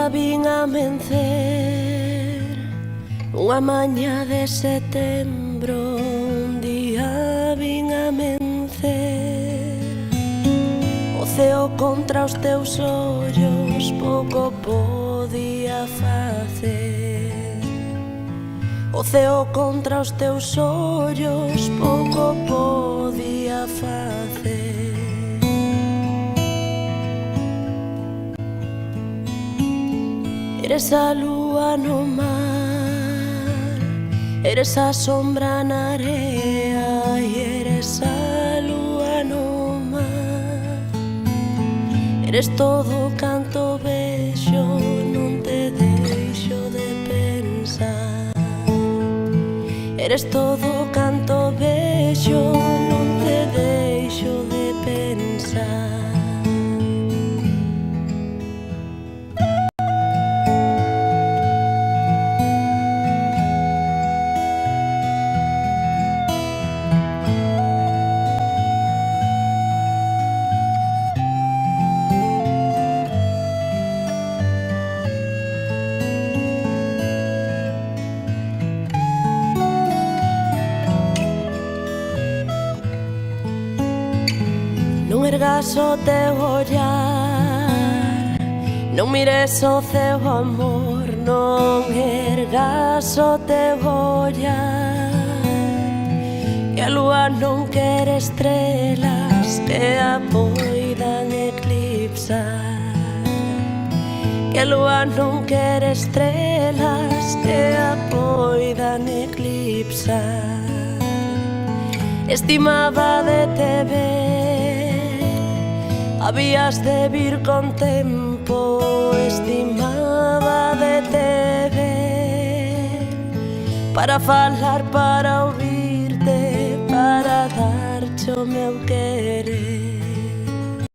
día vin amencer, unha mañá de setembro, un día vin amencer. O ceo contra os teus ollos pouco podía facer. O ceo contra os teus ollos pouco podía facer. Eres a lúa no mar, eres a sombra na area e eres a lúa no mar. Eres todo canto vexo, non te deixo de pensar. Eres todo canto vexo, non te deixo de pensar. Non ergas o teu ollar, non mires o ceo amor, non ergas o teu ollar. Que a lúa non quere estrelas que a poidan eclipsar. Que a lúa non quere estrelas que a poidan eclipsar. Estimaba de te ver, habías de vir con tempo, estimaba de te ver, para falar, para ouvirte, para darche o meu querer.